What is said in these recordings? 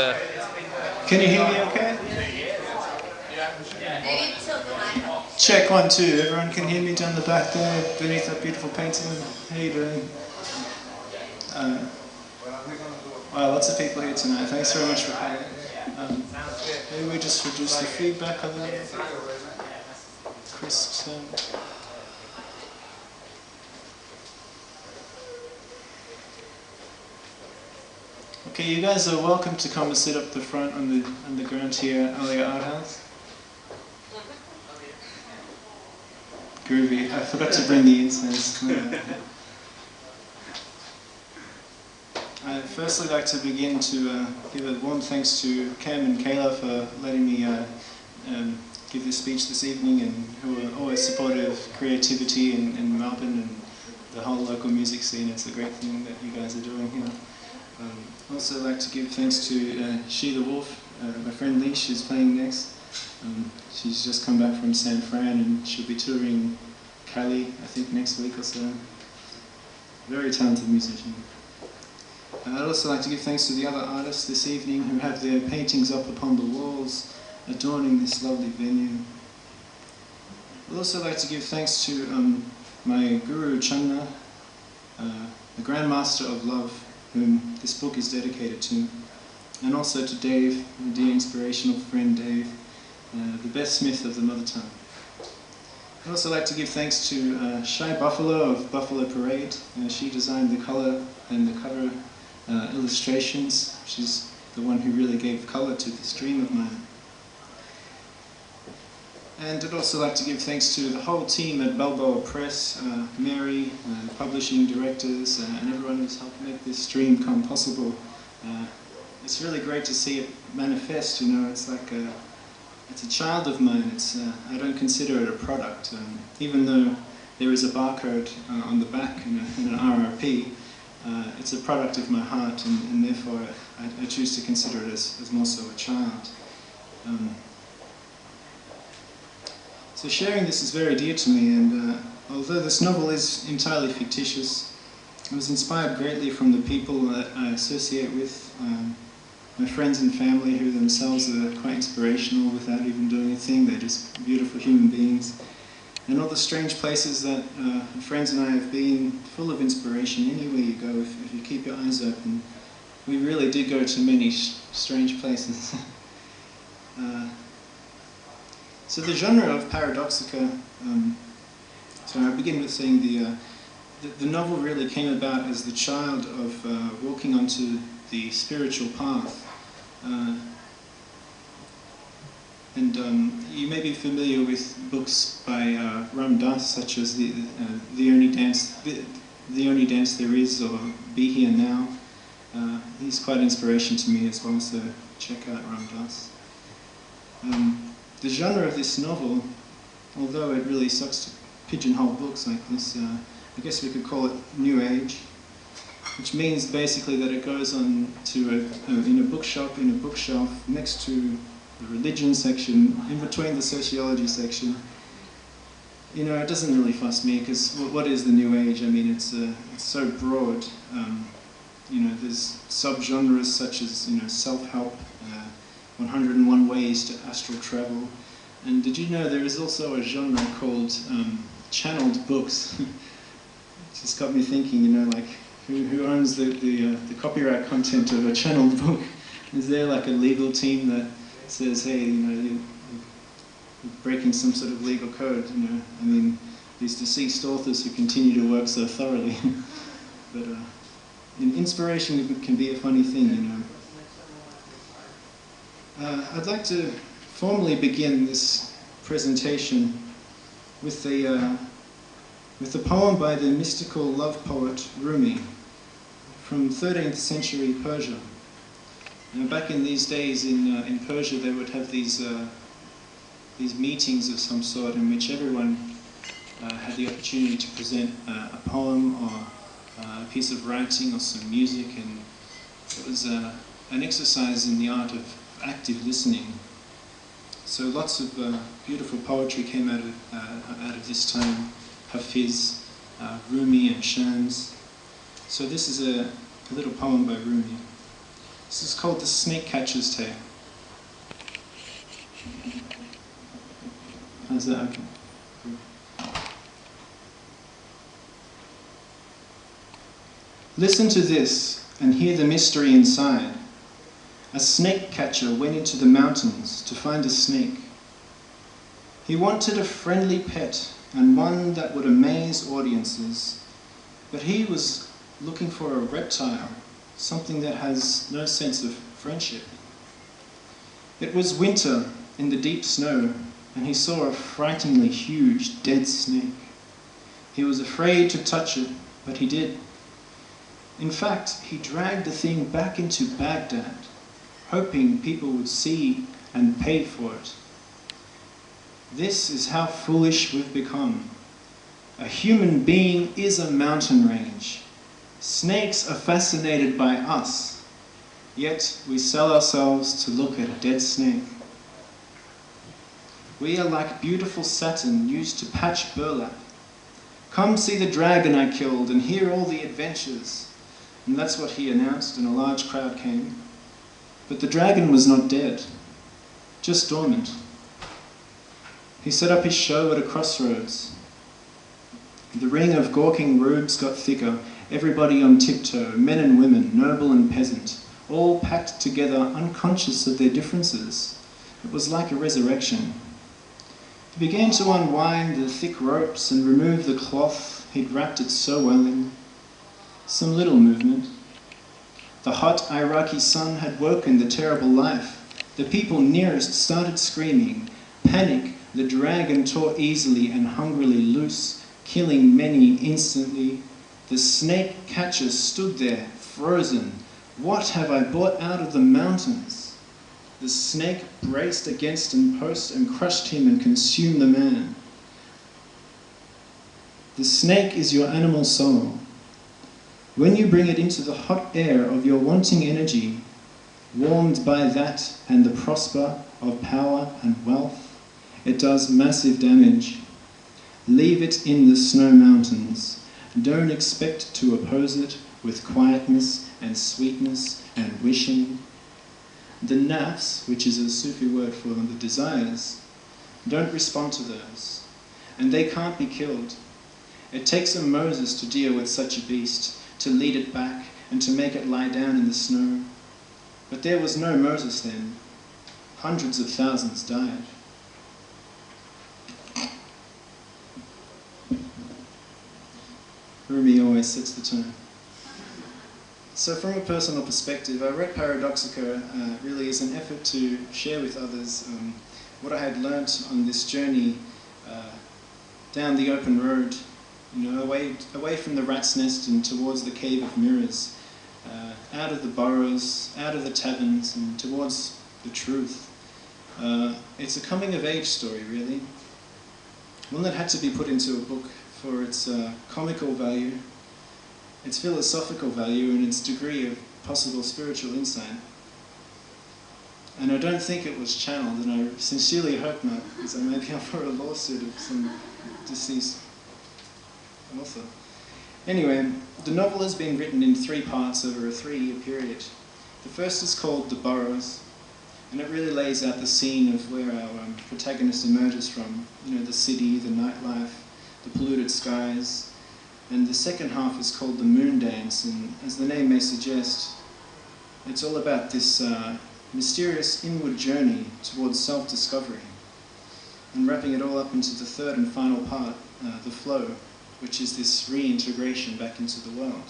Can you hear me okay? Check 1, 2. Everyone can hear me down the back there beneath that beautiful painting. How you doing? Wow, lots of people here tonight. Thanks very much for coming. Maybe we just reduce the feedback a little bit. Chris, okay, you guys are welcome to come and sit up the front on the ground here at Alia Art House. Groovy. I forgot to bring the incense. I'd firstly like to begin to give a warm thanks to Cam and Kayla for letting me give this speech this evening, and who are always supportive of creativity in Melbourne and the whole local music scene. It's a great thing that you guys are doing here. I'd also like to give thanks to She the Wolf, my friend Lee. She's playing next. She's just come back from San Fran and she'll be touring Cali, I think, next week or so. Very talented musician. I'd also like to give thanks to the other artists this evening who have their paintings up upon the walls, adorning this lovely venue. I'd also like to give thanks to my guru Channa, the Grand Master of Love, whom this book is dedicated to, and also to Dave, my dear inspirational friend Dave, the best smith of the mother tongue. I'd also like to give thanks to Shy Buffalo of Buffalo Parade. She designed the colour and the cover illustrations. She's the one who really gave colour to this dream of mine. And I'd also like to give thanks to the whole team at Balboa Press, Mary, the publishing directors, and everyone who's helped make this dream come possible. It's really great to see it manifest, you know. It's like it's a child of mine. I don't consider it a product, even though there is a barcode on the back and an RRP. It's a product of my heart, and therefore I choose to consider it as more so a child. So sharing this is very dear to me, and although this novel is entirely fictitious, I was inspired greatly from the people that I associate with, my friends and family, who themselves are quite inspirational without even doing a thing. They're just beautiful human beings. And all the strange places that friends and I have been, full of inspiration. Anywhere you go, if you keep your eyes open. We really did go to many strange places. So the genre of Paradoxica, so I begin with saying the novel really came about as the child of walking onto the spiritual path. And you may be familiar with books by Ram Dass, such as the Only Dance There Is, or Be Here Now. He's quite an inspiration to me as well, so check out Ram Dass. The genre of this novel, although it really sucks to pigeonhole books like this, I guess we could call it New Age, which means basically that it goes on to in a bookshelf next to the religion section, in between the sociology section. You know, it doesn't really fuss me, because what is the New Age? I mean, it's so broad. You know, there's subgenres such as, you know, self-help, 101 ways to astral travel. And did you know there is also a genre called channeled books? It just got me thinking, you know, like, who owns the copyright content of a channeled book? Is there like a legal team that says, hey, you know, you're breaking some sort of legal code, you know? I mean, these deceased authors who continue to work so thoroughly. But inspiration can be a funny thing, you know. I'd like to formally begin this presentation with a poem by the mystical love poet Rumi from 13th century Persia. Now, back in these days in Persia, they would have these meetings of some sort in which everyone had the opportunity to present a poem or a piece of writing or some music, and it was an exercise in the art of active listening. So lots of beautiful poetry came out of this time. Hafiz, Rumi and Shams. So this is a little poem by Rumi. This is called the snake catcher's tale. How's that? Okay. Listen to this and hear the mystery inside. A snake catcher went into the mountains to find a snake. He wanted a friendly pet and one that would amaze audiences, but he was looking for a reptile, something that has no sense of friendship. It was winter in the deep snow, and he saw a frighteningly huge dead snake. He was afraid to touch it, but he did. In fact, he dragged the thing back into Baghdad, hoping people would see and pay for it. This is how foolish we've become. A human being is a mountain range. Snakes are fascinated by us, yet we sell ourselves to look at a dead snake. We are like beautiful satin used to patch burlap. Come see the dragon I killed and hear all the adventures. And that's what he announced, and a large crowd came. But the dragon was not dead, just dormant. He set up his show at a crossroads. The ring of gawking rubes got thicker, everybody on tiptoe, men and women, noble and peasant, all packed together, unconscious of their differences. It was like a resurrection. He began to unwind the thick ropes and remove the cloth he'd wrapped it so well in. Some little movement. The hot Iraqi sun had woken the terrible life. The people nearest started screaming. Panic, the dragon tore easily and hungrily loose, killing many instantly. The snake catcher stood there, frozen. What have I brought out of the mountains? The snake braced against a post and crushed him and consumed the man. The snake is your animal soul. When you bring it into the hot air of your wanting energy, warmed by that and the prosper of power and wealth, it does massive damage. Leave it in the snow mountains. Don't expect to oppose it with quietness and sweetness and wishing. The nafs, which is a Sufi word for the desires, don't respond to those, and they can't be killed. It takes a Moses to deal with such a beast, to lead it back and to make it lie down in the snow. But there was no Moses then. Hundreds of thousands died. Rumi always sets the tone. So from a personal perspective, I wrote Paradoxica really as an effort to share with others what I had learnt on this journey down the open road, away from the rat's nest and towards the cave of mirrors, out of the burrows, out of the taverns and towards the truth. It's a coming-of-age story, really. One that had to be put into a book for its comical value, its philosophical value, and its degree of possible spiritual insight. And I don't think it was channeled, and I sincerely hope not, because I may be up for a lawsuit of some deceased author. Anyway, the novel has been written in 3 parts over a 3-year period. The first is called The Burrows, and it really lays out the scene of where our protagonist emerges from. The city, the nightlife, the polluted skies. And the second half is called The Moon Dance, and as the name may suggest, it's all about this mysterious inward journey towards self-discovery. And wrapping it all up into the third and final part, The Flow, which is this reintegration back into the world.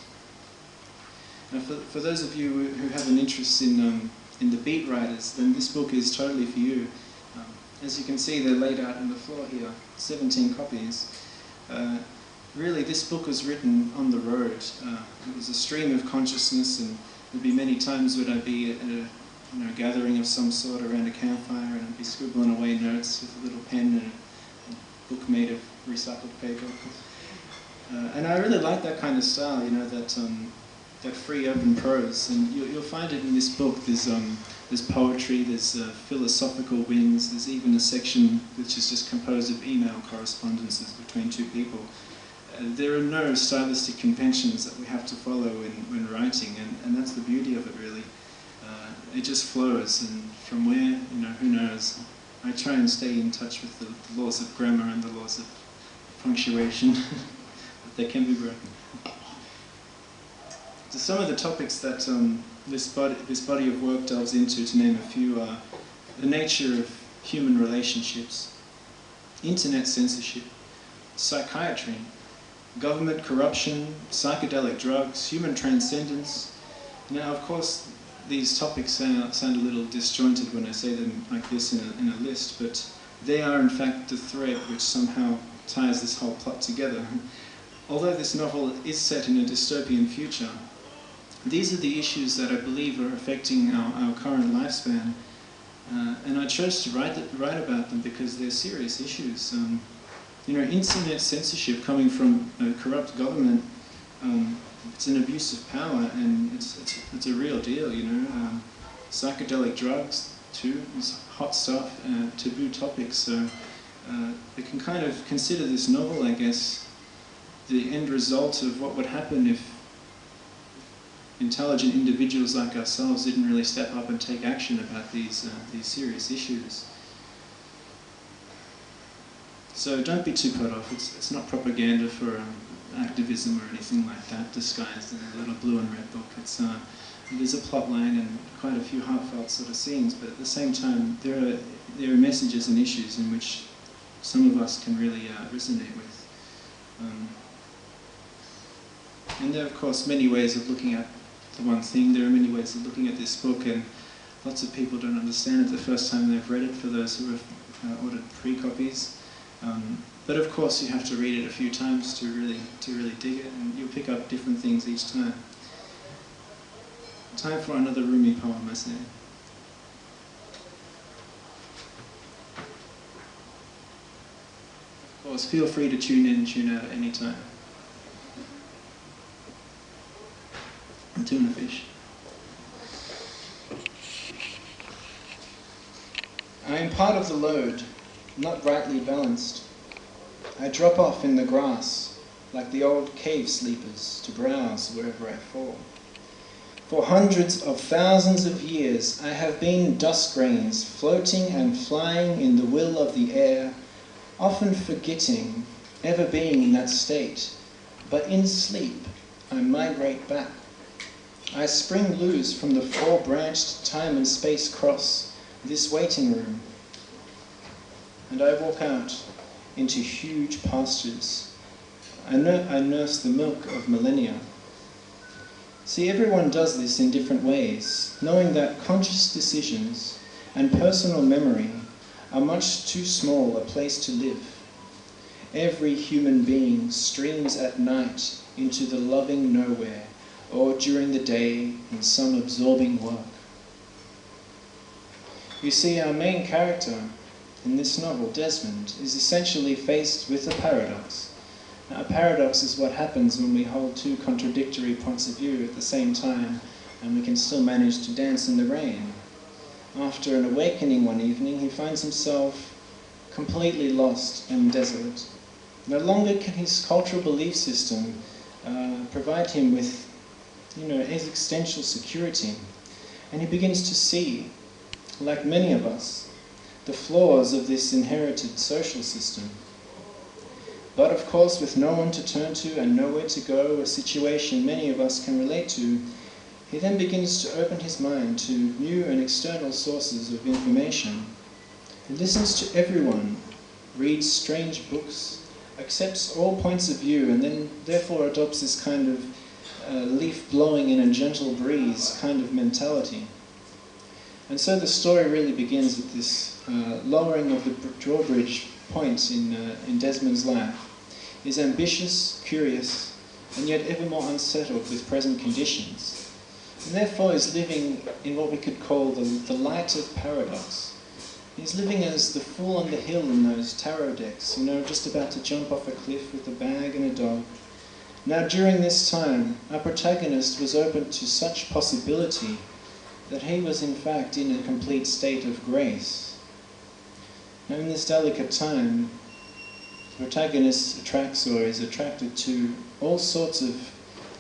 Now for those of you who have an interest in the beat writers, then this book is totally for you. As you can see, they're laid out on the floor here, 17 copies. Really, this book was written on the road. It was a stream of consciousness, and there'd be many times when I'd be at a gathering of some sort around a campfire, and I'd be scribbling away notes with a little pen and a book made of recycled paper. And I really like that kind of style, that free open prose. And you'll find it in this book. There's poetry, there's philosophical wings, there's even a section which is just composed of email correspondences between 2 people. There are no stylistic conventions that we have to follow when writing, and that's the beauty of it, really. it just flows, and from where, you know, who knows. I try and stay in touch with the laws of grammar and the laws of punctuation, but they can be broken. So some of the topics that this body of work delves into, to name a few, are the nature of human relationships, internet censorship, psychiatry, government corruption, psychedelic drugs, human transcendence. Now, of course, these topics sound a little disjointed when I say them like this in a list, but they are in fact the thread which somehow ties this whole plot together. Although this novel is set in a dystopian future, these are the issues that I believe are affecting our current lifespan, and I chose to write about them because they're serious issues. You know, internet censorship coming from a corrupt government, it's an abuse of power, and it's a real deal, you know. Psychedelic drugs, too, is hot stuff, taboo topics, so we can kind of consider this novel, I guess, the end result of what would happen if intelligent individuals like ourselves didn't really step up and take action about these serious issues. So don't be too put off. It's not propaganda for activism or anything like that, disguised in a little blue and red book. There's a plot line and quite a few heartfelt sort of scenes, but at the same time, there are messages and issues in which some of us can really resonate with. And there are, of course, many ways of looking at the one thing. There are many ways of looking at this book, and lots of people don't understand it the first time they've read it, for those who have ordered pre-copies. But of course, you have to read it a few times to really dig it, and you'll pick up different things each time. Time for another Rumi poem, I say. Of course, feel free to tune in and tune out at any time. Tuna fish. I am part of the load, not rightly balanced. I drop off in the grass, like the old cave sleepers, to browse wherever I fall. For hundreds of thousands of years, I have been dust grains, floating and flying in the will of the air, often forgetting ever being in that state. But in sleep, I migrate back. I spring loose from the four-branched time and space cross, this waiting room, and I walk out into huge pastures. I nurse the milk of millennia. See, everyone does this in different ways, knowing that conscious decisions and personal memory are much too small a place to live. Every human being streams at night into the loving nowhere, or during the day in some absorbing work. You see, our main character in this novel, Desmond, is essentially faced with a paradox. Now, a paradox is what happens when we hold two contradictory points of view at the same time, and we can still manage to dance in the rain. After an awakening one evening, he finds himself completely lost and desolate. No longer can his cultural belief system provide him with, existential security. And he begins to see, like many of us, the flaws of this inherited social system. But of course, with no one to turn to and nowhere to go, a situation many of us can relate to, he then begins to open his mind to new and external sources of information. He listens to everyone, reads strange books, accepts all points of view, and then therefore adopts this kind of leaf blowing in a gentle breeze kind of mentality. And so the story really begins with this lowering of the drawbridge point in Desmond's life. He's ambitious, curious, and yet ever more unsettled with present conditions. And therefore is living in what we could call the light of paradox. He's living as the fool on the hill in those tarot decks, just about to jump off a cliff with a bag and a dog. Now, during this time, our protagonist was open to such possibility that he was in fact in a complete state of grace. Now, in this delicate time, the protagonist attracts or is attracted to all sorts of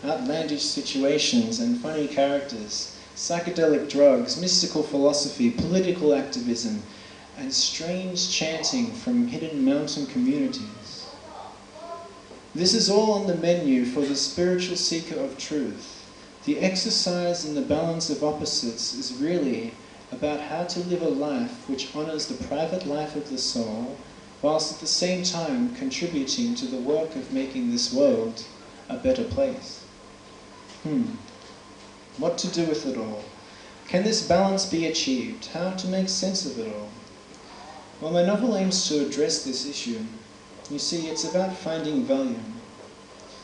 outlandish situations and funny characters, psychedelic drugs, mystical philosophy, political activism, and strange chanting from hidden mountain communities. This is all on the menu for the spiritual seeker of truth. The exercise in the balance of opposites is really about how to live a life which honors the private life of the soul, whilst at the same time contributing to the work of making this world a better place. What to do with it all? Can this balance be achieved? How to make sense of it all? Well, my novel aims to address this issue. You see, it's about finding value.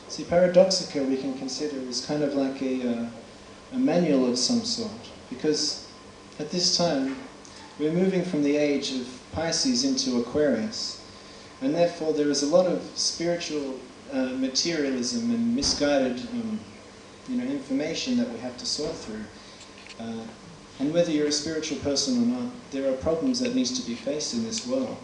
See, Paradoxica we can consider as kind of like a manual of some sort, because at this time we're moving from the age of Pisces into Aquarius, and therefore there is a lot of spiritual materialism and misguided information that we have to sort through. And whether you're a spiritual person or not, there are problems that needs to be faced in this world.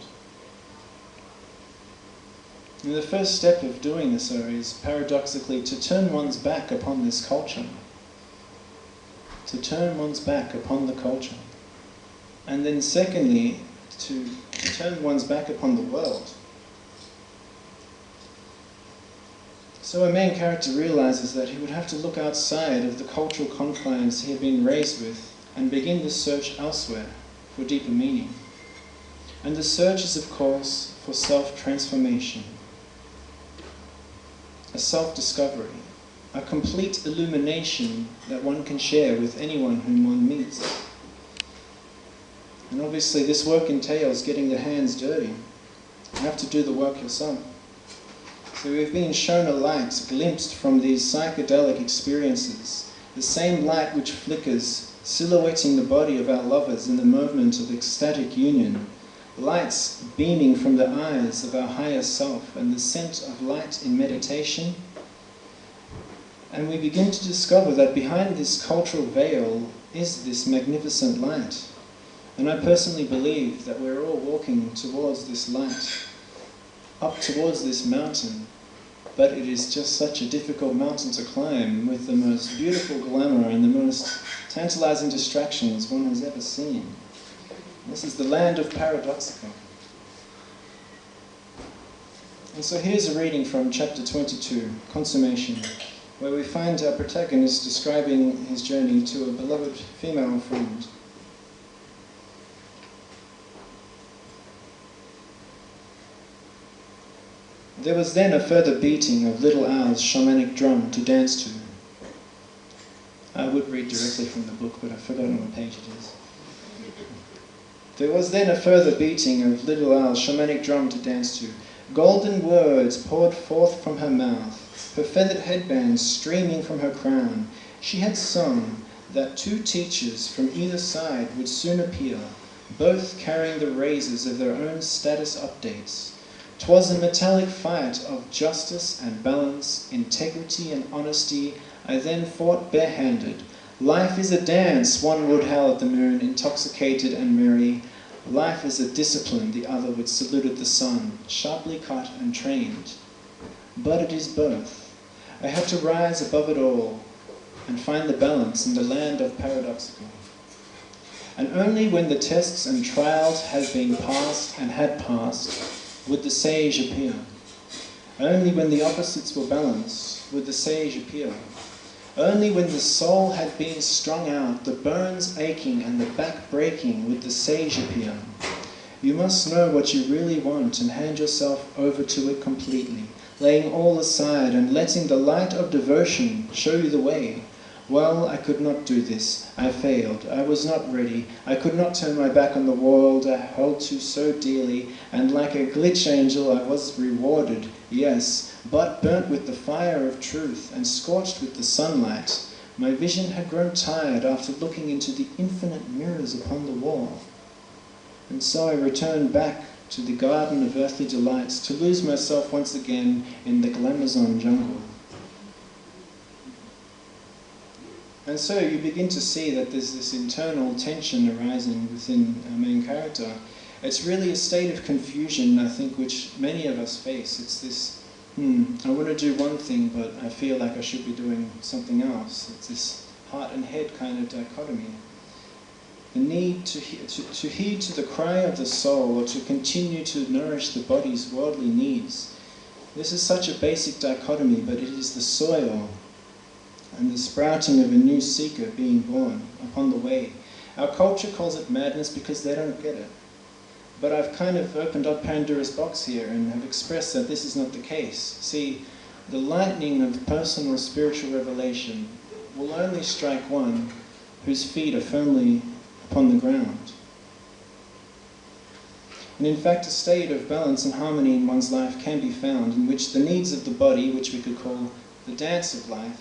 And the first step of doing so is, paradoxically, to turn one's back upon this culture. To turn one's back upon the culture. And then secondly, to turn one's back upon the world. So our main character realizes that he would have to look outside of the cultural confines he had been raised with and begin the search elsewhere for deeper meaning. And the search is, of course, for self-transformation, a self-discovery, a complete illumination that one can share with anyone whom one meets. And obviously this work entails getting the hands dirty. You have to do the work yourself. So we've been shown a light glimpsed from these psychedelic experiences, the same light which flickers, silhouetting the body of our lovers in the moment of ecstatic union, lights beaming from the eyes of our higher self, and the scent of light in meditation. And we begin to discover that behind this cultural veil is this magnificent light. And I personally believe that we're all walking towards this light, up towards this mountain, but it is just such a difficult mountain to climb, with the most beautiful glamour and the most tantalizing distractions one has ever seen. This is the land of Paradoxica. And so here's a reading from chapter 22, Consummation, where we find our protagonist describing his journey to a beloved female friend. There was then a further beating of little Al's shamanic drum to dance to. I would read directly from the book, but I've forgotten what page it is. There was then a further beating of little Al's shamanic drum to dance to. Golden words poured forth from her mouth, her feathered headbands streaming from her crown. She had sung that two teachers from either side would soon appear, both carrying the razors of their own status updates. 'Twas a metallic fight of justice and balance, integrity and honesty. I then fought barehanded. Life is a dance, one would howl at the moon, intoxicated and merry. Life is a discipline, the other would salute at the sun, sharply cut and trained. But it is both. I had to rise above it all and find the balance in the land of Paradoxica. And only when the tests and trials had been passed and had passed, would the sage appear. Only when the opposites were balanced would the sage appear. Only when the soul had been strung out, the bones aching and the back breaking, would the sage appear. You must know what you really want and hand yourself over to it completely, laying all aside and letting the light of devotion show you the way. Well, I could not do this. I failed. I was not ready. I could not turn my back on the world I held to so dearly, and like a glitch angel I was rewarded, yes, but burnt with the fire of truth and scorched with the sunlight. My vision had grown tired after looking into the infinite mirrors upon the wall. And so I returned back to the garden of earthly delights, to lose myself once again in the Glamazon jungle. And so you begin to see that there's this internal tension arising within our main character. It's really a state of confusion, I think, which many of us face. It's this, I want to do one thing, but I feel like I should be doing something else. It's this heart and head kind of dichotomy. The need to heed to the cry of the soul, or to continue to nourish the body's worldly needs. This is such a basic dichotomy, but it is the soil and the sprouting of a new seeker being born upon the way. Our culture calls it madness because they don't get it. But I've kind of opened up Pandora's box here and have expressed that this is not the case. See, the lightning of personal spiritual revelation will only strike one whose feet are firmly upon the ground. And in fact, a state of balance and harmony in one's life can be found in which the needs of the body, which we could call the dance of life,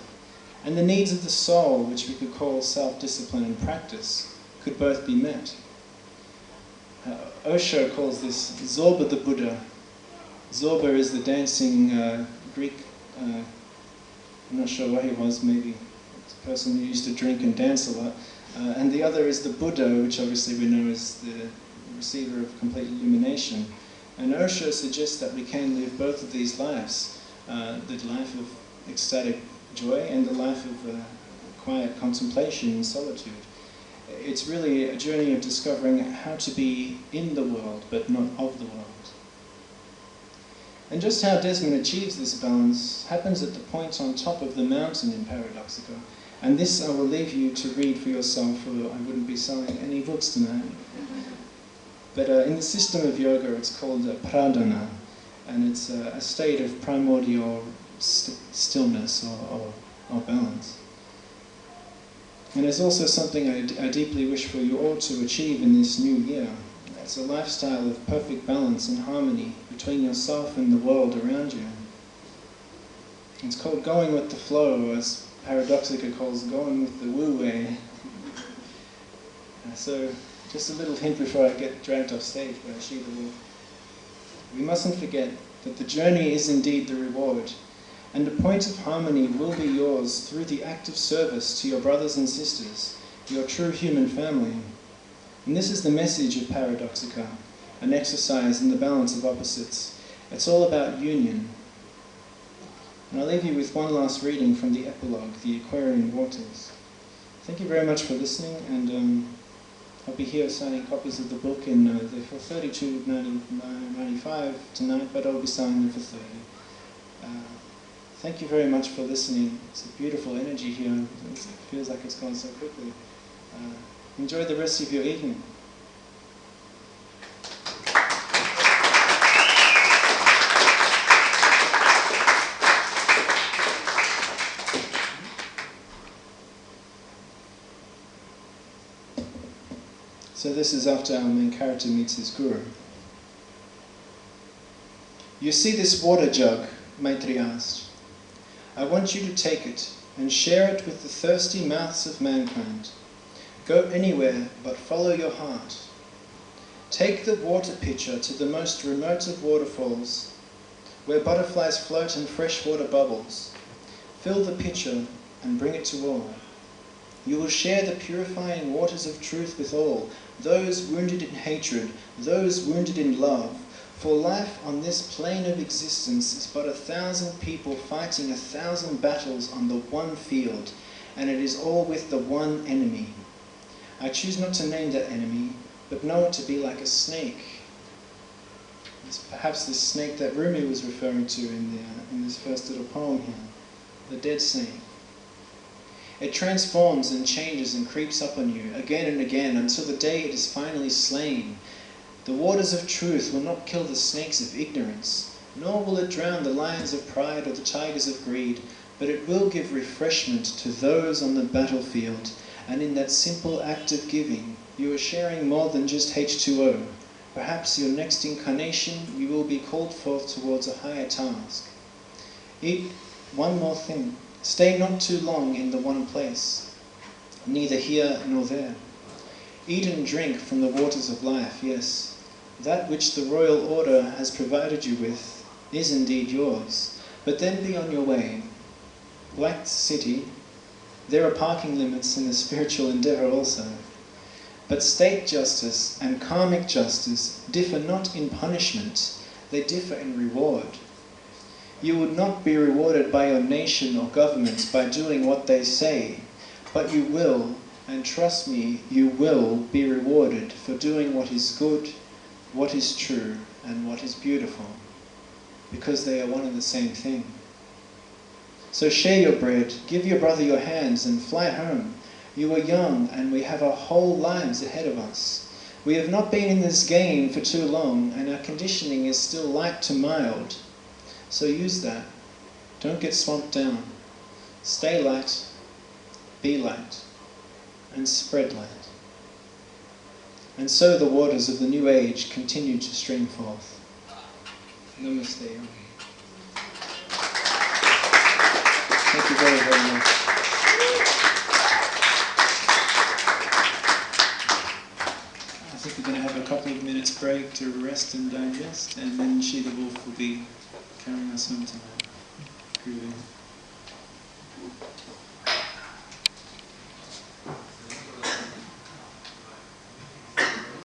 and the needs of the soul, which we could call self-discipline and practice, could both be met. Osho calls this Zorba the Buddha. Zorba is the dancing Greek, I'm not sure what he was, maybe a person who used to drink and dance a lot. And the other is the Buddha, which obviously we know is the receiver of complete illumination. And Osho suggests that we can live both of these lives, the life of ecstatic joy and the life of quiet contemplation and solitude. It's really a journey of discovering how to be in the world, but not of the world. And just how Desmond achieves this balance happens at the point on top of the mountain in Paradoxica. And this I will leave you to read for yourself, or I wouldn't be selling any books tonight. But in the system of yoga, it's called pradana, and it's a state of primordial stillness or balance. And it's also something I deeply wish for you all to achieve in this new year. It's a lifestyle of perfect balance and harmony between yourself and the world around you. It's called going with the flow, as Paradoxica calls going with the wu-wei. So, just a little hint before I get dragged off stage by Shiva. We mustn't forget that the journey is indeed the reward, and the point of harmony will be yours through the active service to your brothers and sisters, your true human family. And this is the message of Paradoxica, an exercise in the balance of opposites. It's all about union. And I'll leave you with one last reading from the epilogue, The Aquarian Waters. Thank you very much for listening, and I'll be here signing copies of the book in for $32.95 tonight, but I'll be signing them for $30. Thank you very much for listening. It's a beautiful energy here. It feels like it's gone so quickly. Enjoy the rest of your evening. So this is after our main character meets his guru. You see this water jug? Maitri asked. I want you to take it and share it with the thirsty mouths of mankind. Go anywhere but follow your heart. Take the water pitcher to the most remote of waterfalls, where butterflies float and fresh water bubbles. Fill the pitcher and bring it to all. You will share the purifying waters of truth with all, those wounded in hatred, those wounded in love. For life on this plane of existence is but 1,000 people fighting 1,000 battles on the one field, and it is all with the one enemy. I choose not to name that enemy, but know it to be like a snake. It's perhaps the snake that Rumi was referring to in this first little poem here, the dead snake. It transforms and changes and creeps up on you again and again until the day it is finally slain. The waters of truth will not kill the snakes of ignorance, nor will it drown the lions of pride or the tigers of greed, but it will give refreshment to those on the battlefield. And in that simple act of giving, you are sharing more than just H2O. Perhaps your next incarnation you will be called forth towards a higher task. Eat one more thing. Stay not too long in the one place, neither here nor there. Eat and drink from the waters of life, yes. That which the royal order has provided you with is indeed yours. But then be on your way. Like the city, there are parking limits in the spiritual endeavor also. But state justice and karmic justice differ not in punishment, they differ in reward. You would not be rewarded by your nation or government by doing what they say, But you will, and trust me, you will be rewarded for doing what is good, what is true, and what is beautiful, because they are one and the same thing. So share your bread, give your brother your hands, and fly home. You are young, and we have our whole lives ahead of us. We have not been in this game for too long, and our conditioning is still light to mild. So use that. Don't get swamped down. Stay light, be light, and spread light. And so the waters of the new age continue to stream forth. Namaste, yogi. Thank you very, very much. I think we're going to have a couple of minutes break to rest and digest, and then She the Wolf will be carrying us home tonight. Grooving.